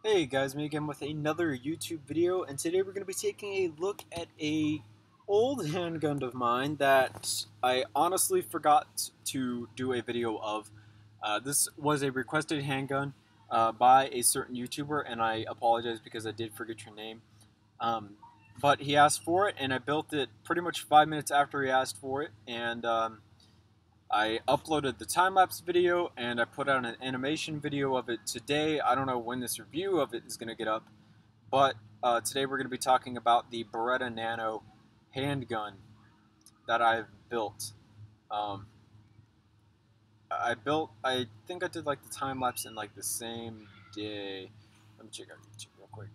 Hey guys, me again with another YouTube video, and today we're going to be taking a look at a old handgun of mine that I honestly forgot to do a video of. This was a requested handgun by a certain YouTuber, and I apologize because I did forget your name. Um, but he asked for it, and I built it pretty much 5 minutes after he asked for it, and I uploaded the time-lapse video and I put out an animation video of it today. I don't know when this review of it is going to get up, but today we're going to be talking about the Beretta Nano handgun that I've built. Um, I think I did like the time-lapse in like the same day. Let me check out YouTube real quick.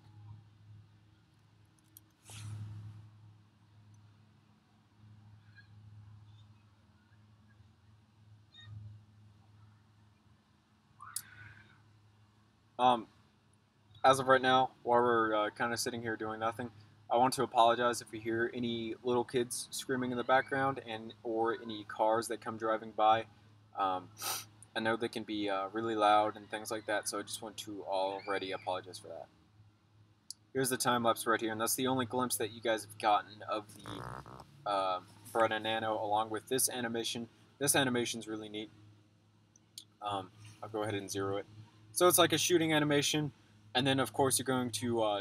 Um, as of right now, while we're kind of sitting here doing nothing, I want to apologize if you hear any little kids screaming in the background and or any cars that come driving by. Um, I know they can be really loud and things like that, so I just want to already apologize for that. Here's the time lapse right here, and that's the only glimpse that you guys have gotten of the Beretta Nano along with this animation. This animation is really neat. I'll go ahead and zero it. So it's like a shooting animation, and then of course you're going to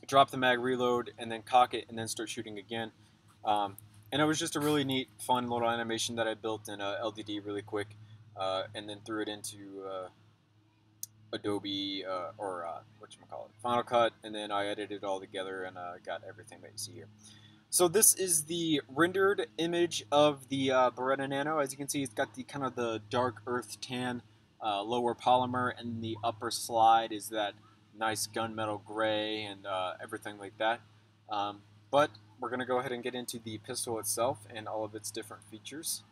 drop the mag, reload, and then cock it, and then start shooting again. And it was just a really neat, fun little animation that I built in LDD really quick, and then threw it into Adobe or whatchamacallit, Final Cut, and then I edited it all together and got everything that you see here. So this is the rendered image of the Beretta Nano. As you can see, it's got the kind of the dark earth tan lower polymer, and the upper slide is that nice gunmetal gray and everything like that. But we're going to go ahead and get into the pistol itself and all of its different features.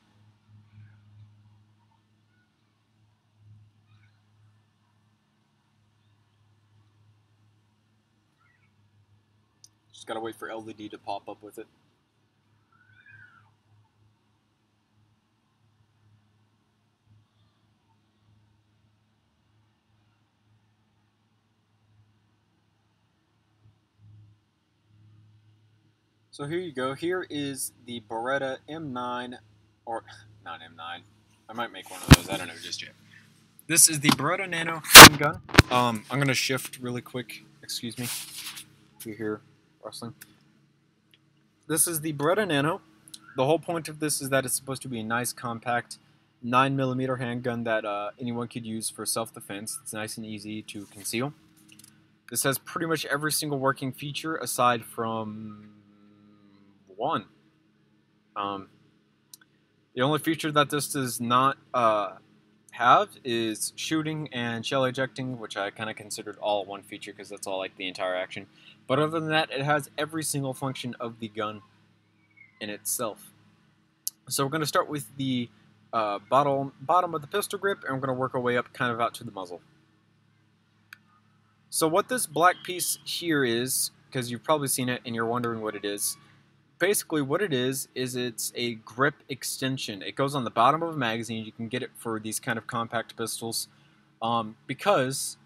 Just got to wait for LDD to pop up with it. So here you go. Here is the Beretta M9, or not M9. I might make one of those. I don't know just yet. This is the Beretta Nano handgun. I'm going to shift really quick. Excuse me. You hear rustling. This is the Beretta Nano. The whole point of this is that it's supposed to be a nice, compact 9mm handgun that anyone could use for self-defense. It's nice and easy to conceal. This has pretty much every single working feature aside from one. The only feature that this does not have is shooting and shell ejecting, which I kind of considered all one feature because that's all like the entire action. But other than that, it has every single function of the gun in itself. So we're going to start with the bottom of the pistol grip, and we're going to work our way up kind of out to the muzzle. So what this black piece here is, because you've probably seen it and you're wondering what it is, basically what it is it's a grip extension. It goes on the bottom of a magazine. You can get it for these kind of compact pistols because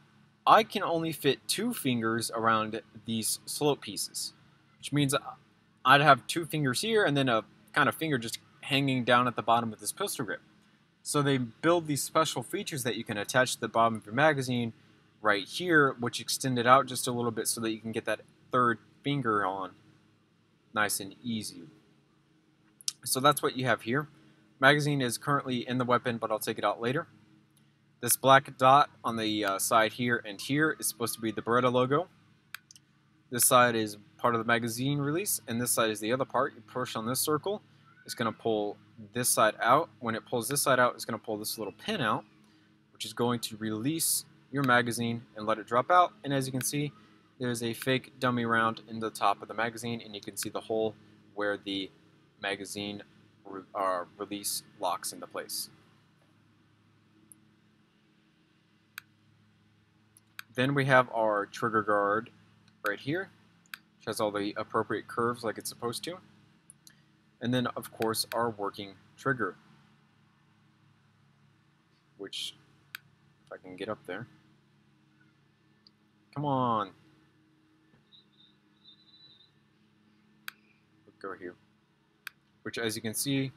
I can only fit 2 fingers around these slope pieces, which means I'd have 2 fingers here and then a kind of finger just hanging down at the bottom of this pistol grip. So they build these special features that you can attach to the bottom of your magazine right here, which extend it out just a little bit so that you can get that 3rd finger on nice and easy. So that's what you have here. Magazine is currently in the weapon, but I'll take it out later. This black dot on the side here and here is supposed to be the Beretta logo. This side is part of the magazine release, and this side is the other part. You push on this circle, it's going to pull this side out. When it pulls this side out, it's going to pull this little pin out, which is going to release your magazine and let it drop out. And as you can see, there's a fake dummy round in the top of the magazine, and you can see the hole where the magazine release locks into place. Then we have our trigger guard right here, which has all the appropriate curves like it's supposed to. And then, of course, our working trigger, which, if I can get up there, Come on. Go here. Which, as you can see,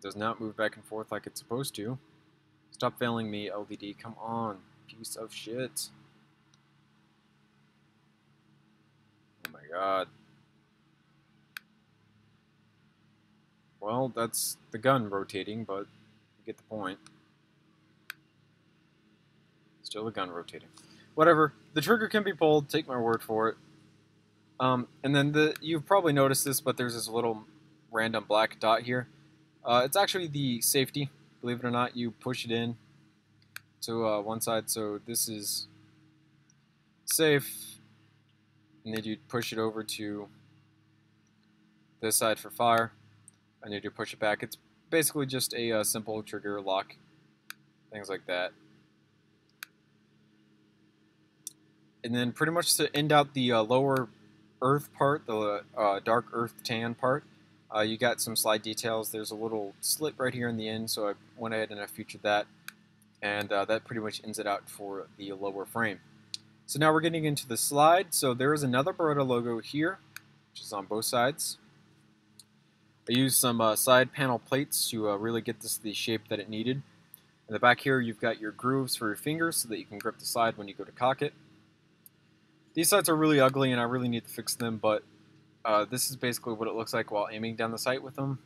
does not move back and forth like it's supposed to. Stop failing me, LDD. Come on. Piece of shit. Oh my god. Well, that's the gun rotating, but you get the point. Still a gun rotating. Whatever. The trigger can be pulled. Take my word for it. And then you've probably noticed this, but there's this little random black dot here. It's actually the safety. Believe it or not, you push it in to one side, so this is safe. And then you push it over to this side for fire. And then you push it back. It's basically just a simple trigger lock. Things like that. And then pretty much to end out the lower earth part, the dark earth tan part, you got some slide details. There's a little slit right here in the end, so I went ahead and I featured that. And that pretty much ends it out for the lower frame. So now we're getting into the slide. So there is another Beretta logo here, which is on both sides. I used some side panel plates to really get this the shape that it needed. In the back here, you've got your grooves for your fingers so that you can grip the slide when you go to cock it. These sights are really ugly and I really need to fix them, but this is basically what it looks like while aiming down the sight with them.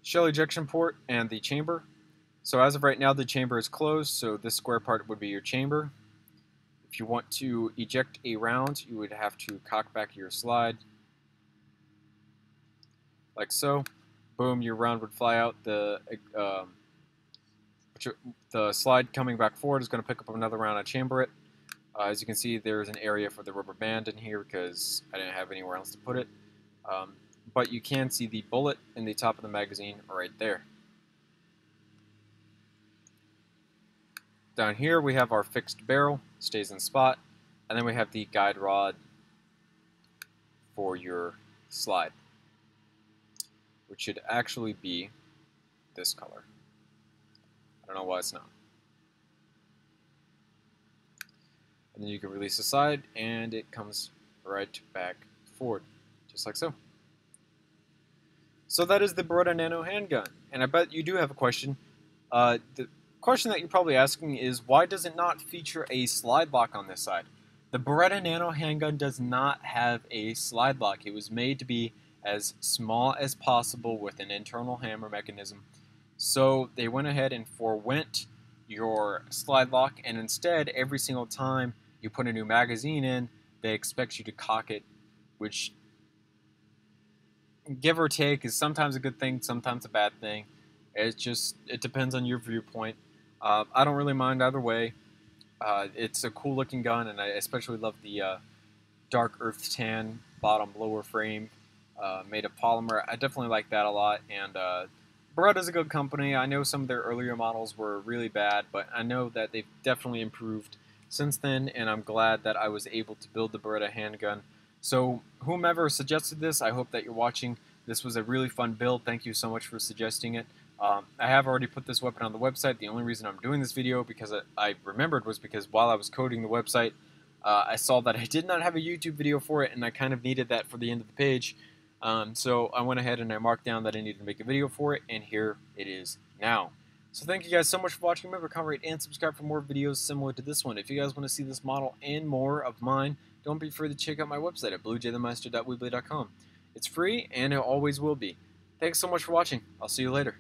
Shell ejection port and the chamber. So as of right now, the chamber is closed, so this square part would be your chamber. If you want to eject a round, you would have to cock back your slide, like so. Boom, your round would fly out. The slide coming back forward is going to pick up another round and chamber it. As you can see, there's an area for the rubber band in here because I didn't have anywhere else to put it. But you can see the bullet in the top of the magazine right there. Down here we have our fixed barrel, stays in spot, and then we have the guide rod for your slide, which should actually be this color. I don't know why it's not. And then you can release the side and it comes right back forward, just like so. So that is the Beretta Nano handgun. And I bet you do have a question. The question that you're probably asking is, why does it not feature a slide lock on this side? The Beretta Nano handgun does not have a slide lock. It was made to be as small as possible with an internal hammer mechanism. So they went ahead and forwent your slide lock, and instead, every single time you put a new magazine in, they expect you to cock it, which, give or take, is sometimes a good thing, sometimes a bad thing. It depends on your viewpoint. I don't really mind either way. It's a cool looking gun, and I especially love the dark earth tan bottom lower frame made of polymer. I definitely like that a lot, and Beretta's a good company. I know some of their earlier models were really bad, but I know that they've definitely improved since then, and I'm glad that I was able to build the Beretta handgun. So whomever suggested this, I hope that you're watching. This was a really fun build. Thank you so much for suggesting it. I have already put this weapon on the website. The only reason I'm doing this video, because I remembered, was because while I was coding the website, I saw that I did not have a YouTube video for it, and I kind of needed that for the end of the page. So I went ahead and I marked down that I needed to make a video for it, and here it is now. So thank you guys so much for watching. Remember, comment, rate, and subscribe for more videos similar to this one. If you guys want to see this model and more of mine, don't be afraid to check out my website at bluejthemeister.weebly.com. It's free, and it always will be. Thanks so much for watching. I'll see you later.